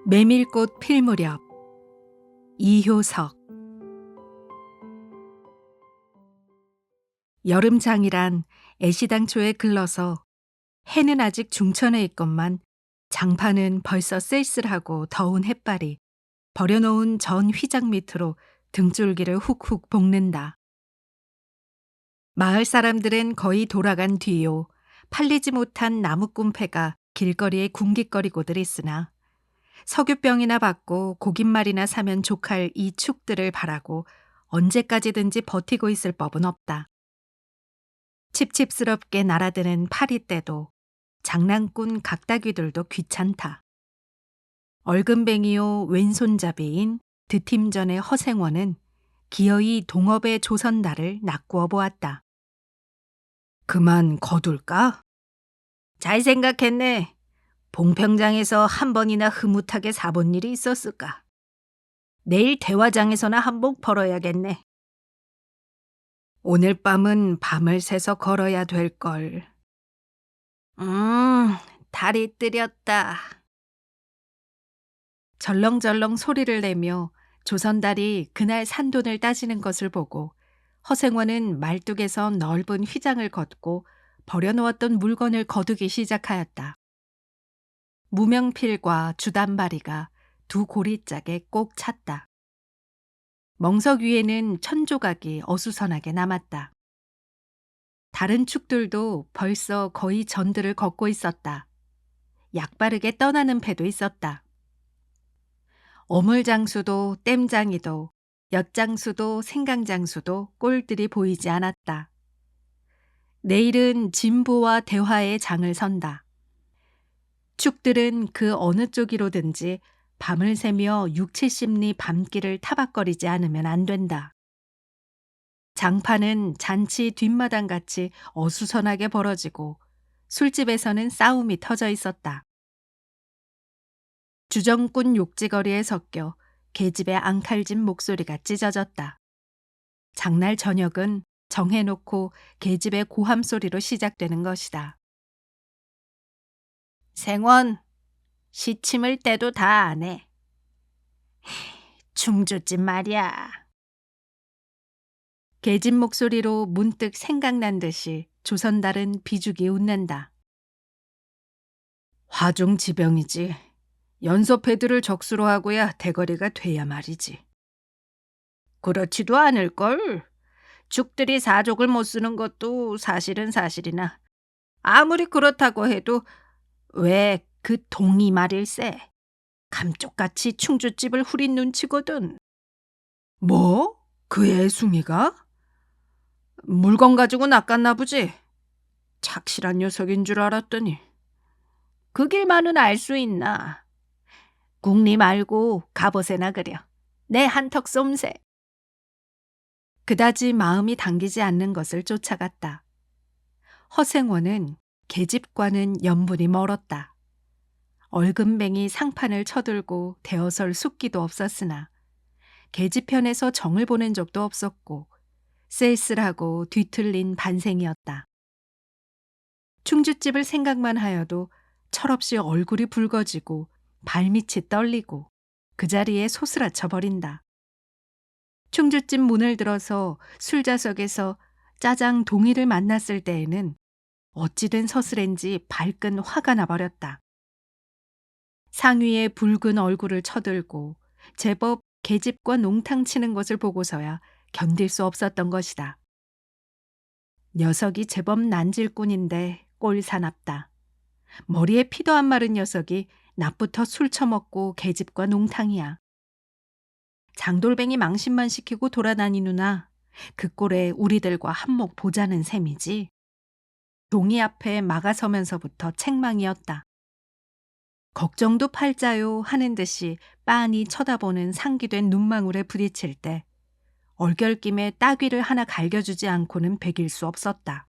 메밀꽃 필 무렵. 이효석. 여름장이란 애시당초에 글러서 해는 아직 중천에 있건만 장파는 벌써 쓸쓸하고 더운 햇발이 버려놓은 전 휘장 밑으로 등줄기를 훅훅 볶는다. 마을 사람들은 거의 돌아간 뒤요 팔리지 못한 나무꾼패가 길거리에 궁깃거리고들 있으나 석유병이나 받고 고깃말이나 사면 족할 이 축들을 바라고 언제까지든지 버티고 있을 법은 없다. 칩칩스럽게 날아드는 파리떼도 장난꾼 각다귀들도 귀찮다. 얼금뱅이요 왼손잡이인 드팀전의 허생원은 기어이 동업의 조선달을 낚구어 보았다. 그만 거둘까? 잘 생각했네. 봉평장에서 한 번이나 흐뭇하게 사본 일이 있었을까? 내일 대화장에서나 한몫 벌어야겠네. 오늘 밤은 밤을 새서 걸어야 될걸. 달이 뜨렸다. 절렁절렁 소리를 내며 조선달이 그날 산돈을 따지는 것을 보고 허생원은 말뚝에서 넓은 휘장을 걷고 버려놓았던 물건을 거두기 시작하였다. 무명필과 주단바리가 두 고리짝에 꼭 찼다. 멍석 위에는 천조각이 어수선하게 남았다. 다른 축들도 벌써 거의 전들을 걷고 있었다. 약바르게 떠나는 패도 있었다. 어물장수도 땜장이도 엿장수도 생강장수도 꼴들이 보이지 않았다. 내일은 진보와 대화의 장을 선다. 축들은 그 어느 쪽이로든지 밤을 새며 60-70리 밤길을 타박거리지 않으면 안 된다. 장파는 잔치 뒷마당같이 어수선하게 벌어지고 술집에서는 싸움이 터져 있었다. 주정꾼 욕지거리에 섞여 계집의 앙칼진 목소리가 찢어졌다. 장날 저녁은 정해놓고 계집의 고함 소리로 시작되는 것이다. 생원, 시침을 때도 다 안 해. 중주집 말이야. 계집 목소리로 문득 생각난 듯이 조선달은 비죽이 웃는다. 화중지병이지. 연소패들을 적수로 하고야 대거리가 돼야 말이지. 그렇지도 않을걸. 죽들이 사족을 못 쓰는 것도 사실은 사실이나 아무리 그렇다고 해도 왜 그 동이 말일세. 감쪽같이 충주집을 후린 눈치거든. 뭐? 그 애숭이가? 물건 가지고 낚았나 보지. 착실한 녀석인 줄 알았더니. 그 길만은 알 수 있나. 국리 말고 갑옷에나 그려. 내 한턱 쏨새. 그다지 마음이 당기지 않는 것을 쫓아갔다. 허생원은 계집과는 연분이 멀었다. 얼금뱅이 상판을 쳐들고 대어설 숙기도 없었으나 계집편에서 정을 보낸 적도 없었고 쓸쓸하고 뒤틀린 반생이었다. 충주집을 생각만 하여도 철없이 얼굴이 붉어지고 발밑이 떨리고 그 자리에 소스라쳐 버린다. 충주집 문을 들어서 술자석에서 짜장 동이를 만났을 때에는 어찌된 서슬인지 발끈 화가 나버렸다. 상위에 붉은 얼굴을 쳐들고 제법 계집과 농탕 치는 것을 보고서야 견딜 수 없었던 것이다. 녀석이 제법 난질꾼인데 꼴사납다. 머리에 피도 안 마른 녀석이 낮부터 술 처먹고 계집과 농탕이야. 장돌뱅이 망신만 시키고 돌아다니누나 그 꼴에 우리들과 한몫 보자는 셈이지. 동이 앞에 막아서면서부터 책망이었다. 걱정도 팔자요 하는 듯이 빤히 쳐다보는 상기된 눈망울에 부딪힐 때 얼결김에 따귀를 하나 갈겨주지 않고는 베길 수 없었다.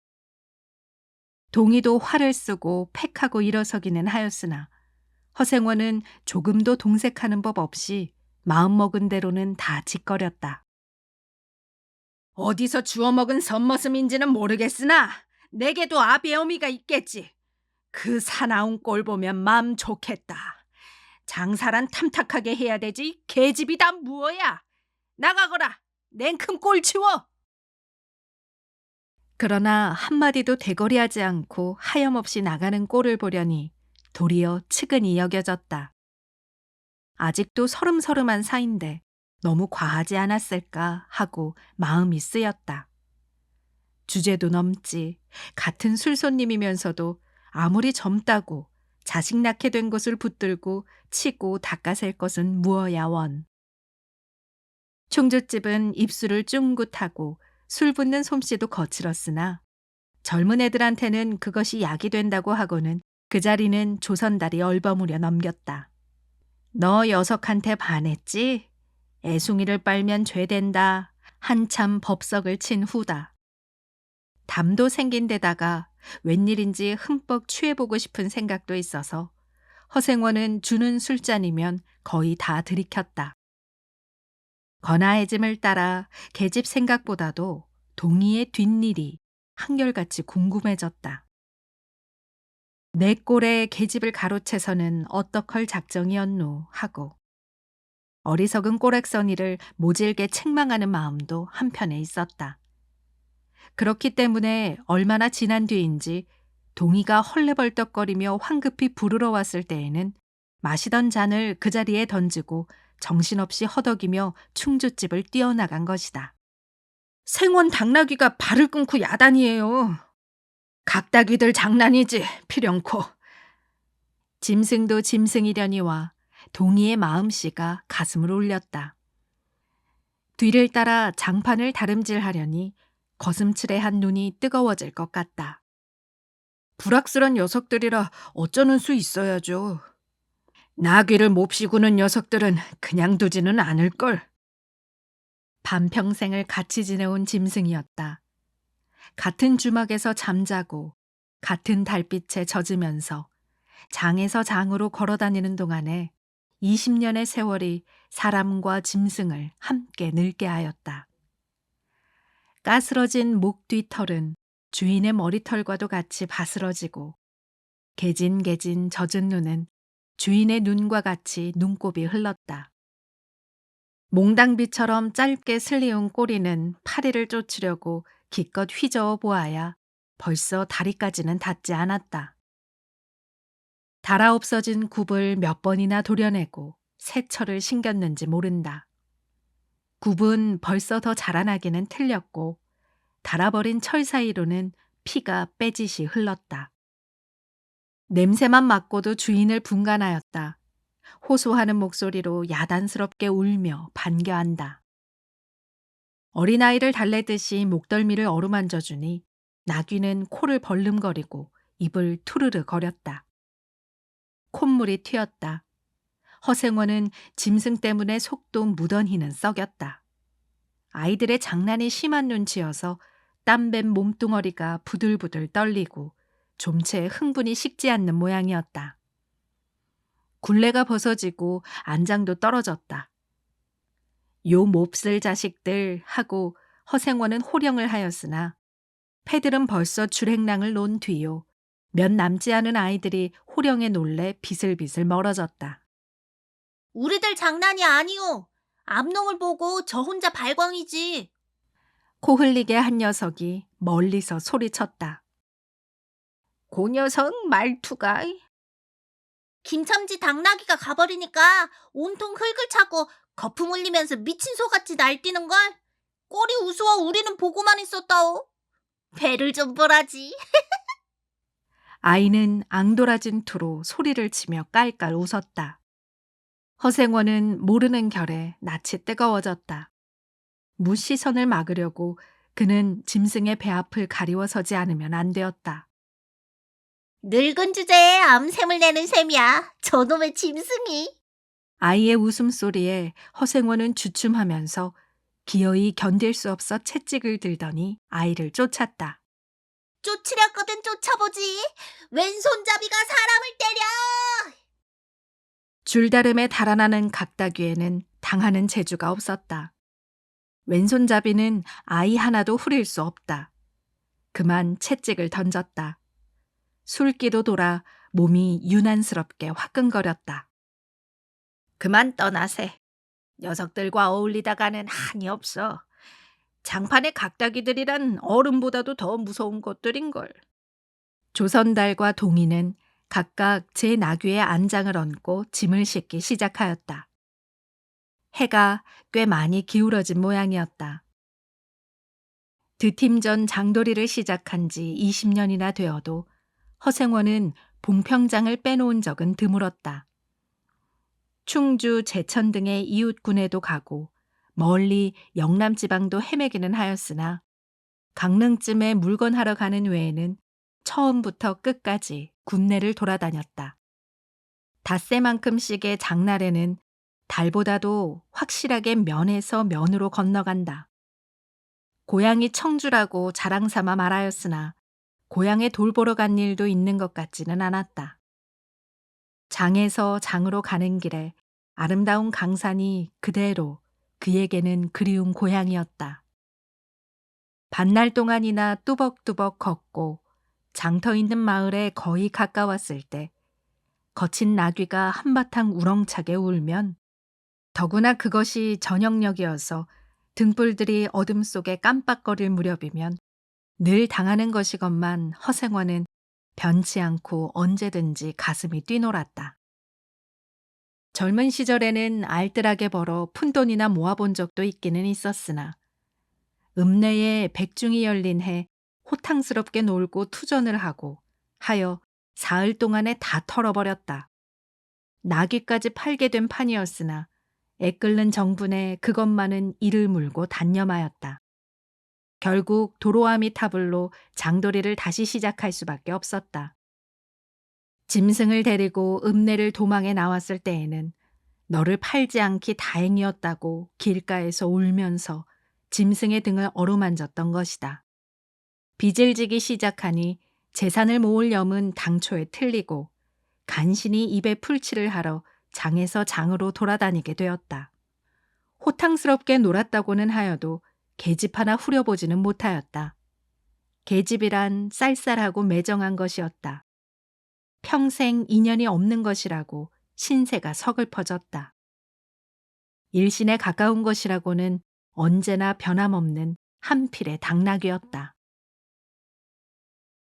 동이도 화를 쓰고 팩하고 일어서기는 하였으나 허생원은 조금도 동색하는 법 없이 마음먹은 대로는 다 짓거렸다. 어디서 주워먹은 선머슴인지는 모르겠으나 내게도 아비의 어미가 있겠지. 그 사나운 꼴 보면 마음 좋겠다. 장사란 탐탁하게 해야 되지. 계집이 다 무어야. 나가거라. 냉큼 꼴 치워. 그러나 한마디도 대거리하지 않고 하염없이 나가는 꼴을 보려니 도리어 측은히 여겨졌다. 아직도 서름서름한 사이인데 너무 과하지 않았을까 하고 마음이 쓰였다. 주제도 넘지. 같은 술손님이면서도 아무리 젊다고 자식 낳게 된 것을 붙들고 치고 닦아샐 것은 무어야 원. 충주집은 입술을 쫑긋하고 술 붓는 솜씨도 거칠었으나 젊은 애들한테는 그것이 약이 된다고 하고는 그 자리는 조선달이 얼버무려 넘겼다. 너 녀석한테 반했지? 애송이를 빨면 죄된다. 한참 법석을 친 후다. 담도 생긴 데다가 웬일인지 흠뻑 취해보고 싶은 생각도 있어서 허생원은 주는 술잔이면 거의 다 들이켰다. 건아해짐을 따라 계집 생각보다도 동희의 뒷일이 한결같이 궁금해졌다. 내 꼴에 계집을 가로채서는 어떡할 작정이었노 하고 어리석은 꼬락서니를 모질게 책망하는 마음도 한편에 있었다. 그렇기 때문에 얼마나 지난 뒤인지 동희가 헐레벌떡거리며 황급히 부르러 왔을 때에는 마시던 잔을 그 자리에 던지고 정신없이 허덕이며 충주집을 뛰어나간 것이다. 생원 당나귀가 발을 끊고 야단이에요. 각다귀들 장난이지 필연코. 짐승도 짐승이려니와 동희의 마음씨가 가슴을 울렸다. 뒤를 따라 장판을 다름질하려니 거슴츠레한 눈이 뜨거워질 것 같다. 불악스런 녀석들이라 어쩌는 수 있어야죠. 나귀를 몹시구는 녀석들은 그냥 두지는 않을걸. 반평생을 같이 지내온 짐승이었다. 같은 주막에서 잠자고 같은 달빛에 젖으면서 장에서 장으로 걸어다니는 동안에 20년의 세월이 사람과 짐승을 함께 늙게 하였다. 까스러진 목 뒤털은 주인의 머리털과도 같이 바스러지고 개진개진 젖은 눈은 주인의 눈과 같이 눈곱이 흘렀다. 몽당비처럼 짧게 슬리운 꼬리는 파리를 쫓으려고 기껏 휘저어 보아야 벌써 다리까지는 닿지 않았다. 달아 없어진 굽을 몇 번이나 도려내고 새철을 신겼는지 모른다. 굽은 벌써 더 자라나기는 틀렸고 달아버린 철 사이로는 피가 빼짓이 흘렀다. 냄새만 맡고도 주인을 분간하였다. 호소하는 목소리로 야단스럽게 울며 반겨한다. 어린아이를 달래듯이 목덜미를 어루만져 주니 나귀는 코를 벌름거리고 입을 투르르 거렸다. 콧물이 튀었다. 허생원은 짐승 때문에 속도 무던히는 썩였다. 아이들의 장난이 심한 눈치여서 땀밴 몸뚱어리가 부들부들 떨리고 좀채 흥분이 식지 않는 모양이었다. 굴레가 벗어지고 안장도 떨어졌다. 요 몹쓸 자식들 하고 허생원은 호령을 하였으나 패들은 벌써 줄행랑을 놓은 뒤요. 몇 남지 않은 아이들이 호령에 놀래 비슬비슬 멀어졌다. 우리들 장난이 아니오. 암놈을 보고 저 혼자 발광이지. 코 흘리게 한 녀석이 멀리서 소리쳤다. 그 녀석 말투가. 김참지 당나귀가 가버리니까 온통 흙을 차고 거품 흘리면서 미친 소같이 날뛰는걸. 꼴이 우스워 우리는 보고만 있었다오. 배를 좀 보라지. 아이는 앙돌아진 투로 소리를 치며 깔깔 웃었다. 허생원은 모르는 결에 낯이 뜨거워졌다. 무시선을 막으려고 그는 짐승의 배 앞을 가리워서지 않으면 안 되었다. 늙은 주제에 암샘을 내는 셈이야. 저놈의 짐승이. 아이의 웃음소리에 허생원은 주춤하면서 기어이 견딜 수 없어 채찍을 들더니 아이를 쫓았다. 쫓으려거든 쫓아보지. 왼손잡이가 사람을 때려. 줄다름에 달아나는 각다귀에는 당하는 재주가 없었다. 왼손잡이는 아이 하나도 후릴 수 없다. 그만 채찍을 던졌다. 술기도 돌아 몸이 유난스럽게 화끈거렸다. 그만 떠나세. 녀석들과 어울리다가는 한이 없어. 장판의 각다기들이란 어른보다도 더 무서운 것들인걸. 조선달과 동이는 각각 제 나귀의 안장을 얹고 짐을 싣기 시작하였다. 해가 꽤 많이 기울어진 모양이었다. 드팀 전 장도리를 시작한 지 20년이나 되어도 허생원은 봉평장을 빼놓은 적은 드물었다. 충주, 제천 등의 이웃군에도 가고 멀리 영남지방도 헤매기는 하였으나 강릉쯤에 물건하러 가는 외에는 처음부터 끝까지 군내를 돌아다녔다. 닷새만큼씩의 장날에는 달보다도 확실하게 면에서 면으로 건너간다. 고향이 청주라고 자랑삼아 말하였으나 고향에 돌보러 간 일도 있는 것 같지는 않았다. 장에서 장으로 가는 길에 아름다운 강산이 그대로 그에게는 그리운 고향이었다. 반날 동안이나 뚜벅뚜벅 걷고 장터 있는 마을에 거의 가까웠을 때 거친 나귀가 한바탕 우렁차게 울면 더구나 그것이 저녁녘이어서 등불들이 어둠 속에 깜빡거릴 무렵이면 늘 당하는 것이건만 허생원은 변치 않고 언제든지 가슴이 뛰놀았다. 젊은 시절에는 알뜰하게 벌어 푼돈이나 모아본 적도 있기는 있었으나 읍내에 백중이 열린 해 호탕스럽게 놀고 투전을 하고 하여 사흘 동안에 다 털어버렸다. 나귀까지 팔게 된 판이었으나 애끓는 정분에 그것만은 이를 물고 단념하였다. 결국 도로아미 타블로 장도리를 다시 시작할 수밖에 없었다. 짐승을 데리고 읍내를 도망해 나왔을 때에는 너를 팔지 않기 다행이었다고 길가에서 울면서 짐승의 등을 어루만졌던 것이다. 빚을 지기 시작하니 재산을 모을 염은 당초에 틀리고 간신히 입에 풀칠을 하러 장에서 장으로 돌아다니게 되었다. 호탕스럽게 놀았다고는 하여도 계집 하나 후려보지는 못하였다. 계집이란 쌀쌀하고 매정한 것이었다. 평생 인연이 없는 것이라고 신세가 서글퍼졌다. 일신에 가까운 것이라고는 언제나 변함없는 한 필의 당나귀였다.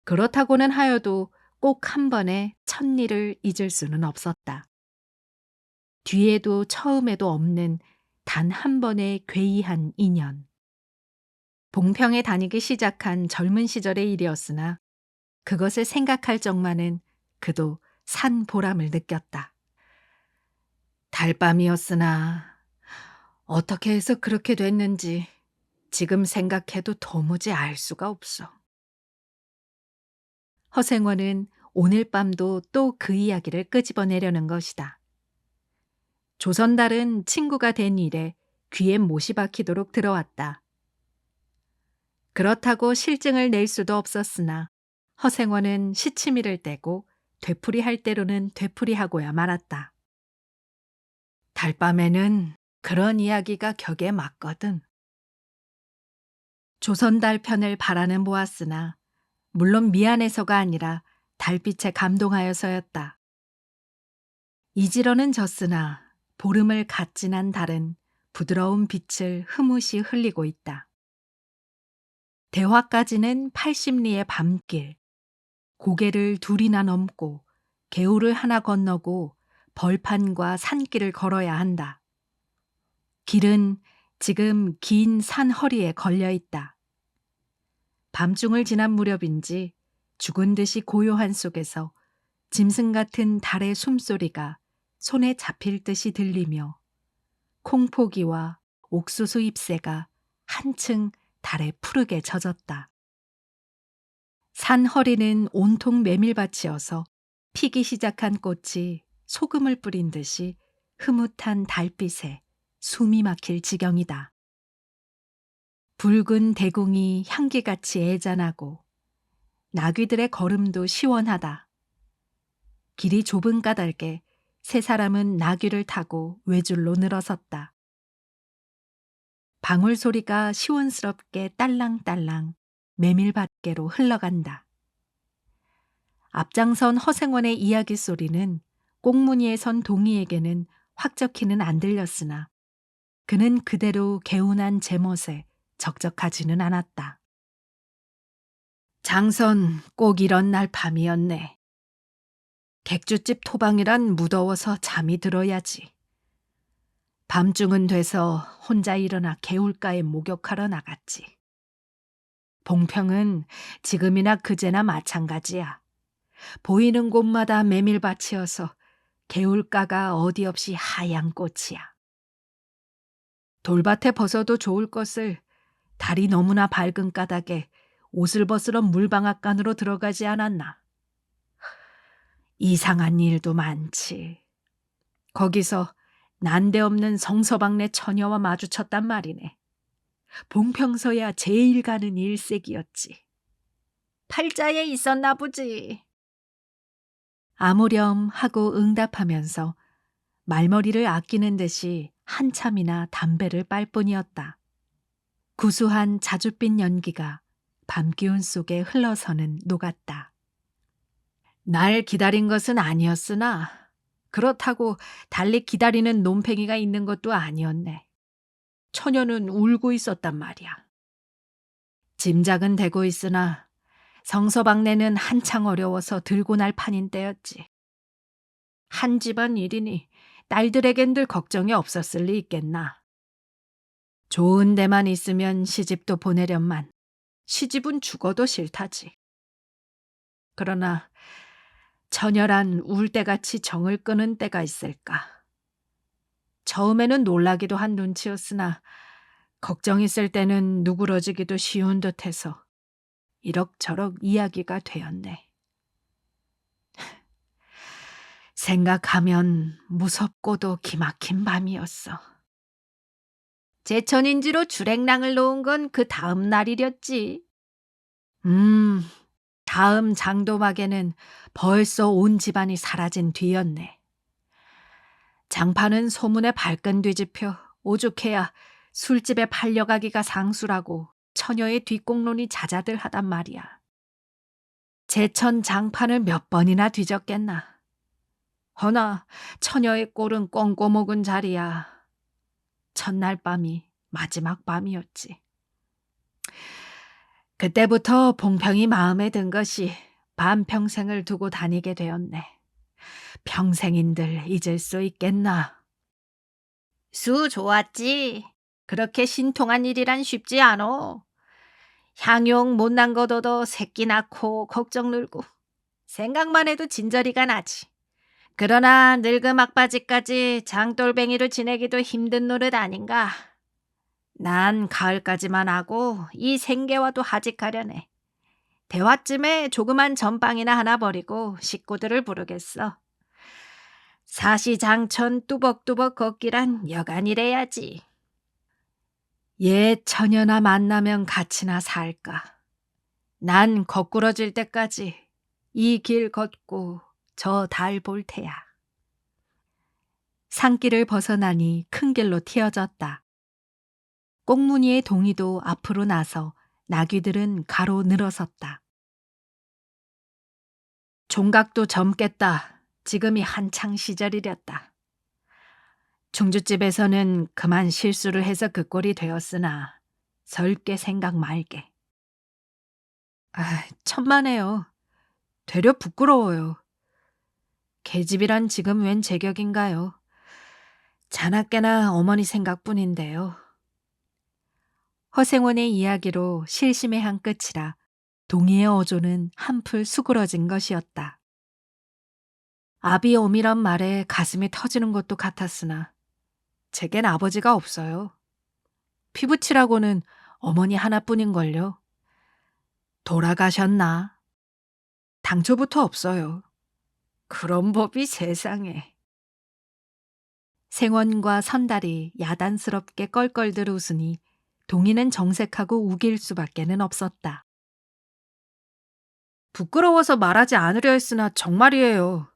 그렇다고는 하여도 꼭 한 번에 첫일을 잊을 수는 없었다. 뒤에도 처음에도 없는 단 한 번의 괴이한 인연. 봉평에 다니기 시작한 젊은 시절의 일이었으나 그것을 생각할 적만은 그도 산 보람을 느꼈다. 달밤이었으나 어떻게 해서 그렇게 됐는지 지금 생각해도 도무지 알 수가 없어. 허생원은 오늘 밤도 또 그 이야기를 끄집어내려는 것이다. 조선달은 친구가 된 이래 귀에 못이 박히도록 들어왔다. 그렇다고 실증을 낼 수도 없었으나 허생원은 시치미를 떼고 되풀이할 대로는 되풀이하고야 말았다. 달밤에는 그런 이야기가 격에 맞거든. 조선달 편을 바라는 보았으나 물론 미안해서가 아니라 달빛에 감동하여서였다. 이지러는 졌으나 보름을 갓 지난 달은 부드러운 빛을 흐뭇이 흘리고 있다. 대화까지는 80리의 밤길, 고개를 둘이나 넘고 개울을 하나 건너고 벌판과 산길을 걸어야 한다. 길은 지금 긴 산 허리에 걸려 있다. 밤중을 지난 무렵인지 죽은 듯이 고요한 속에서 짐승 같은 달의 숨소리가 손에 잡힐 듯이 들리며 콩포기와 옥수수 잎새가 한층 달에 푸르게 젖었다. 산 허리는 온통 메밀밭이어서 피기 시작한 꽃이 소금을 뿌린 듯이 흐뭇한 달빛에 숨이 막힐 지경이다. 붉은 대궁이 향기같이 애잔하고 나귀들의 걸음도 시원하다. 길이 좁은 까닭에 세 사람은 나귀를 타고 외줄로 늘어섰다. 방울 소리가 시원스럽게 딸랑딸랑 메밀밭계로 흘러간다. 앞장선 허생원의 이야기 소리는 꽁무니에 선 동이에게는 확적히는 안 들렸으나 그는 그대로 개운한 제멋에 적적하지는 않았다. 장선 꼭 이런 날 밤이었네. 객주집 토방이란 무더워서 잠이 들어야지. 밤중은 돼서 혼자 일어나 개울가에 목욕하러 나갔지. 봉평은 지금이나 그제나 마찬가지야. 보이는 곳마다 메밀밭이어서 개울가가 어디 없이 하얀 꽃이야. 돌밭에 벗어도 좋을 것을 달이 너무나 밝은 까닭에 옷을 벗으러 물방앗간으로 들어가지 않았나. 이상한 일도 많지. 거기서 난데없는 성서방네 처녀와 마주쳤단 말이네. 봉평서야 제일 가는 일색이었지. 팔자에 있었나 보지. 아무렴 하고 응답하면서 말머리를 아끼는 듯이 한참이나 담배를 빨 뿐이었다. 구수한 자줏빛 연기가 밤기운 속에 흘러서는 녹았다. 날 기다린 것은 아니었으나 그렇다고 달리 기다리는 논팽이가 있는 것도 아니었네. 처녀는 울고 있었단 말이야. 짐작은 되고 있으나 성서방네는 한창 어려워서 들고 날 판인 때였지. 한 집안 일이니 딸들에겐들 걱정이 없었을 리 있겠나. 좋은 데만 있으면 시집도 보내련만 시집은 죽어도 싫다지. 그러나 처녀란 울 때같이 정을 끄는 때가 있을까. 처음에는 놀라기도 한 눈치였으나 걱정 있을 때는 누그러지기도 쉬운 듯해서 이럭저럭 이야기가 되었네. 생각하면 무섭고도 기막힌 밤이었어. 제천인지로 주랭랑을 놓은 건 그 다음 날이렸지. 다음 장도막에는 벌써 온 집안이 사라진 뒤였네. 장파는 소문에 발끈 뒤집혀 오죽해야 술집에 팔려가기가 상수라고 처녀의 뒷공론이 자자들 하단 말이야. 제천 장판을 몇 번이나 뒤졌겠나. 허나 처녀의 꼴은 꽁꼬 먹은 자리야. 첫날 밤이 마지막 밤이었지. 그때부터 봉평이 마음에 든 것이 반평생을 두고 다니게 되었네. 평생인들 잊을 수 있겠나. 수 좋았지. 그렇게 신통한 일이란 쉽지 않어. 향용 못난 것 얻어 새끼 낳고 걱정 늘고 생각만 해도 진저리가 나지. 그러나 늙은 막바지까지 장돌뱅이로 지내기도 힘든 노릇 아닌가. 난 가을까지만 하고 이 생계와도 하직하려네. 대화쯤에 조그만 전빵이나 하나 버리고 식구들을 부르겠어. 사시장천 뚜벅뚜벅 걷기란 여간이래야지. 옛 처녀나 만나면 같이나 살까. 난 거꾸러질 때까지 이 길 걷고 저 달 볼 테야. 산길을 벗어나니 큰 길로 튀어졌다. 꽁무니의 동이도 앞으로 나서 나귀들은 가로 늘어섰다. 종각도 젊겠다. 지금이 한창 시절이렸다. 중주집에서는 그만 실수를 해서 그 꼴이 되었으나 설게 생각 말게. 천만에요. 되려 부끄러워요. 계집이란 지금 웬 제격인가요? 자나깨나 어머니 생각뿐인데요. 허생원의 이야기로 실심의 한 끝이라 동희의 어조는 한풀 수그러진 것이었다. 아비 어미란 말에 가슴이 터지는 것도 같았으나 제겐 아버지가 없어요. 피부치라고는 어머니 하나뿐인걸요. 돌아가셨나? 당초부터 없어요. 그런 법이 세상에. 생원과 선달이 야단스럽게 껄껄들 웃으니 동희는 정색하고 우길 수밖에는 없었다. 부끄러워서 말하지 않으려 했으나 정말이에요.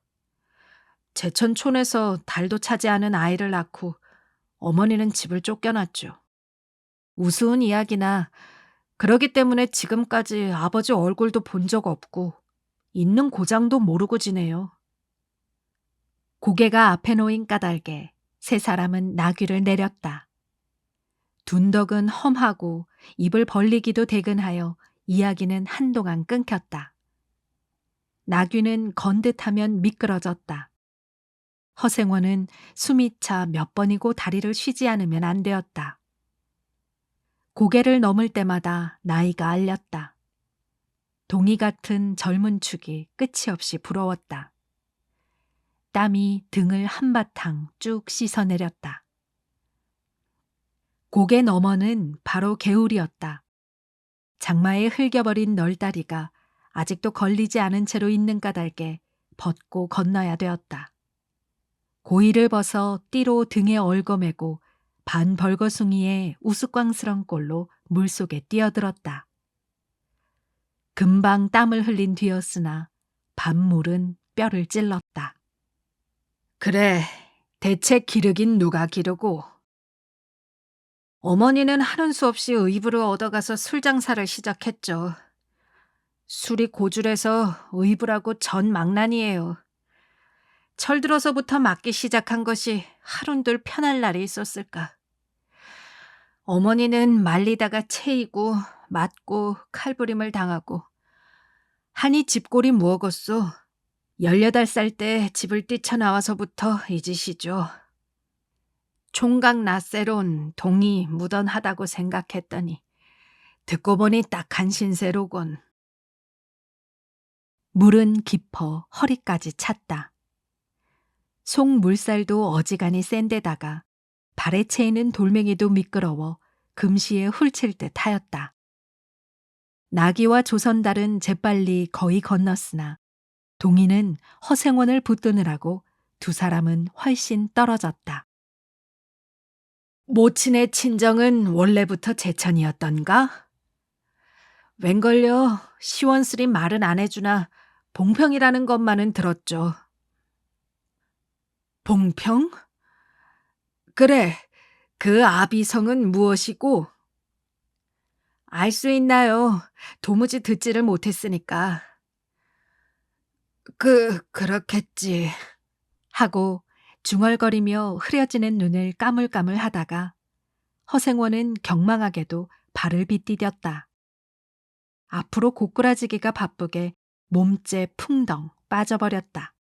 제천촌에서 달도 차지 않은 아이를 낳고 어머니는 집을 쫓겨났죠. 우스운 이야기나 그러기 때문에 지금까지 아버지 얼굴도 본 적 없고 있는 고장도 모르고 지내요. 고개가 앞에 놓인 까닭에 세 사람은 나귀를 내렸다. 둔덕은 험하고 입을 벌리기도 대근하여 이야기는 한동안 끊겼다. 나귀는 건듯하면 미끄러졌다. 허생원은 숨이 차 몇 번이고 다리를 쉬지 않으면 안 되었다. 고개를 넘을 때마다 나이가 알렸다. 동이 같은 젊은 축이 끝이 없이 부러웠다. 땀이 등을 한바탕 쭉 씻어내렸다. 고개 너머는 바로 개울이었다. 장마에 흘겨버린 널다리가 아직도 걸리지 않은 채로 있는 까닭에 벗고 건너야 되었다. 고이를 벗어 띠로 등에 얽어매고 반 벌거숭이의 우스꽝스런 꼴로 물속에 뛰어들었다. 금방 땀을 흘린 뒤였으나 밤물은 뼈를 찔렀다. 그래, 대체 기르긴 누가 기르고. 어머니는 하는 수 없이 의부를 얻어가서 술 장사를 시작했죠. 술이 고줄해서 의부라고 전 망난이에요. 철들어서부터 맞기 시작한 것이 하룬둘 편할 날이 있었을까. 어머니는 말리다가 채이고 맞고 칼부림을 당하고 한이 집골이 무엇겠소. 18살 때 집을 뛰쳐나와서부터 이 짓이죠. 총각 낯새론 동이 무던하다고 생각했더니 듣고 보니 딱한 신세로군. 물은 깊어 허리까지 찼다. 속물살도 어지간히 센 데다가 발에 채이는 돌멩이도 미끄러워 금시에 훌칠 듯 하였다. 나귀와 조선달은 재빨리 거의 건넜으나 동이는 허생원을 붙드느라고 두 사람은 훨씬 떨어졌다. 모친의 친정은 원래부터 제천이었던가? 웬걸요, 시원스리 말은 안 해주나 봉평이라는 것만은 들었죠. 봉평? 그래, 그 아비성은 무엇이고? 알 수 있나요? 도무지 듣지를 못했으니까. 그렇겠지. 하고 중얼거리며 흐려지는 눈을 까물까물 하다가 허생원은 경망하게도 발을 빗디뎠다. 앞으로 고꾸라지기가 바쁘게 몸째 풍덩 빠져버렸다.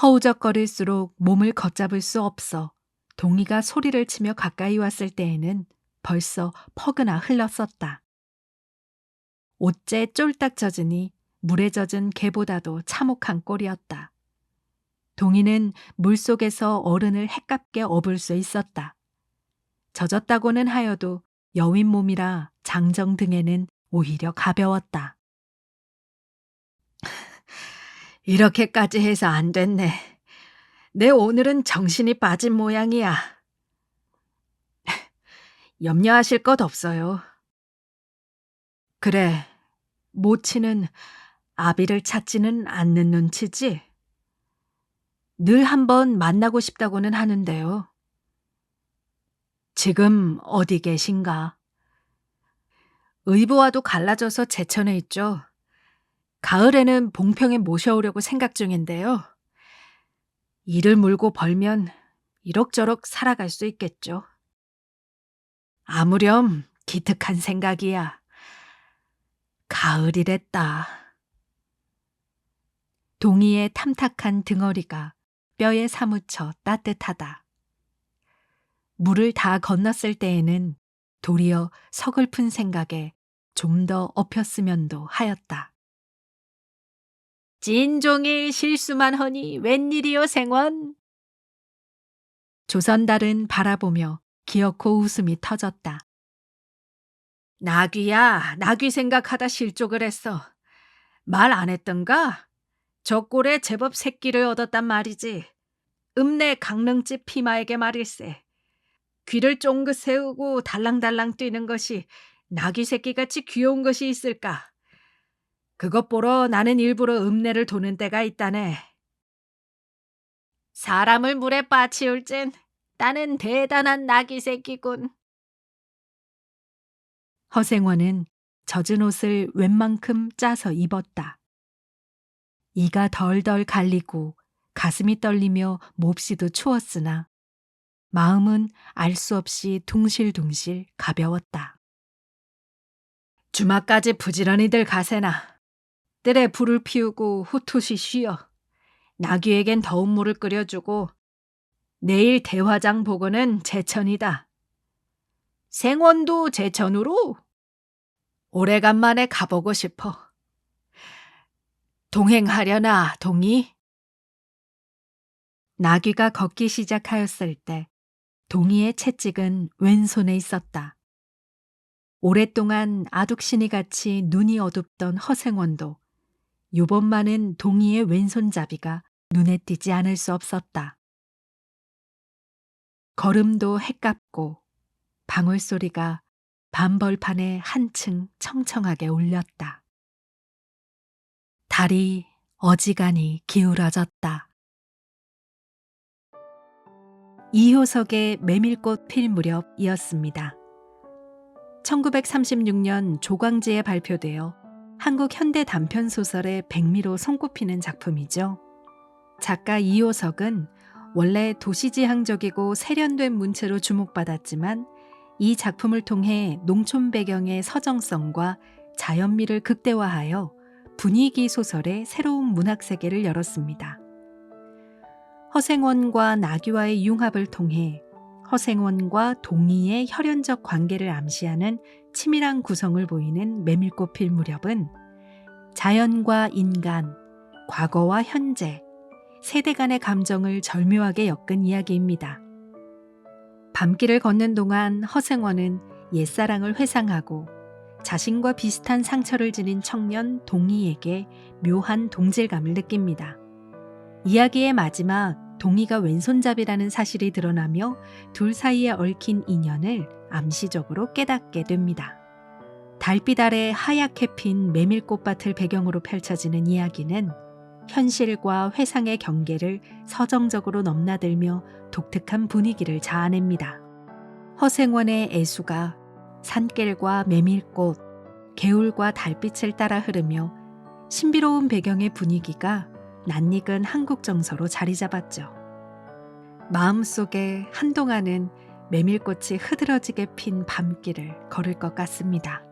허우적거릴수록 몸을 걷잡을 수 없어 동이가 소리를 치며 가까이 왔을 때에는 벌써 퍼그나 흘렀었다. 옷째 쫄딱 젖으니 물에 젖은 개보다도 참혹한 꼴이었다. 동이는 물속에서 어른을 해깝게 업을 수 있었다. 젖었다고는 하여도 여윈 몸이라 장정 등에는 오히려 가벼웠다. 이렇게까지 해서 안 됐네. 내 오늘은 정신이 빠진 모양이야. 염려하실 것 없어요. 그래, 모치는 아비를 찾지는 않는 눈치지? 늘 한번 만나고 싶다고는 하는데요. 지금 어디 계신가? 의부와도 갈라져서 제천에 있죠. 가을에는 봉평에 모셔오려고 생각 중인데요. 이를 물고 벌면 이럭저럭 살아갈 수 있겠죠. 아무렴 기특한 생각이야. 가을이랬다. 동이의 탐탁한 등어리가 뼈에 사무쳐 따뜻하다. 물을 다 건넜을 때에는 도리어 서글픈 생각에 좀 더 엎였으면도 하였다. 진종일 실수만 허니 웬일이요 생원? 조선달은 바라보며 기어코 웃음이 터졌다. 나귀야, 나귀 생각하다 실족을 했어. 말 안 했던가? 저 꼴에 제법 새끼를 얻었단 말이지. 읍내 강릉집 피마에게 말일세. 귀를 쫑긋 세우고 달랑달랑 뛰는 것이 나귀 새끼같이 귀여운 것이 있을까? 그것 보러 나는 일부러 읍내를 도는 때가 있다네. 사람을 물에 빠치울 땐 나는 대단한 나귀 새끼군. 허생원은 젖은 옷을 웬만큼 짜서 입었다. 이가 덜덜 갈리고 가슴이 떨리며 몹시도 추웠으나 마음은 알 수 없이 둥실둥실 가벼웠다. 주막까지 부지런히들 가세나. 뜰에 불을 피우고 후투시 쉬어. 나귀에겐 더운 물을 끓여주고 내일 대화장 보고는 제천이다. 생원도 제천으로? 오래간만에 가보고 싶어. 동행하려나, 동이? 나귀가 걷기 시작하였을 때 동이의 채찍은 왼손에 있었다. 오랫동안 아둑신이 같이 눈이 어둡던 허생원도 요번만은 동이의 왼손잡이가 눈에 띄지 않을 수 없었다. 걸음도 해깝고 방울소리가 밤벌판에 한층 청청하게 울렸다. 달이 어지간히 기울어졌다. 이효석의 메밀꽃 필 무렵이었습니다. 1936년 조광지에 발표되어 한국 현대 단편 소설의 백미로 손꼽히는 작품이죠. 작가 이효석은 원래 도시지향적이고 세련된 문체로 주목받았지만 이 작품을 통해 농촌 배경의 서정성과 자연미를 극대화하여 분위기 소설의 새로운 문학 세계를 열었습니다. 허생원과 나귀와의 융합을 통해 허생원과 동이의 혈연적 관계를 암시하는 치밀한 구성을 보이는 메밀꽃 필 무렵은 자연과 인간, 과거와 현재, 세대 간의 감정을 절묘하게 엮은 이야기입니다. 밤길을 걷는 동안 허생원은 옛사랑을 회상하고 자신과 비슷한 상처를 지닌 청년 동이에게 묘한 동질감을 느낍니다. 이야기의 마지막 동이가 왼손잡이라는 사실이 드러나며 둘 사이에 얽힌 인연을 암시적으로 깨닫게 됩니다. 달빛 아래 하얗게 핀 메밀꽃밭을 배경으로 펼쳐지는 이야기는 현실과 회상의 경계를 서정적으로 넘나들며 독특한 분위기를 자아냅니다. 허생원의 애수가 산길과 메밀꽃, 개울과 달빛을 따라 흐르며 신비로운 배경의 분위기가 낯익은 한국 정서로 자리 잡았죠. 마음속에 한동안은 메밀꽃이 흐드러지게 핀 밤길을 걸을 것 같습니다.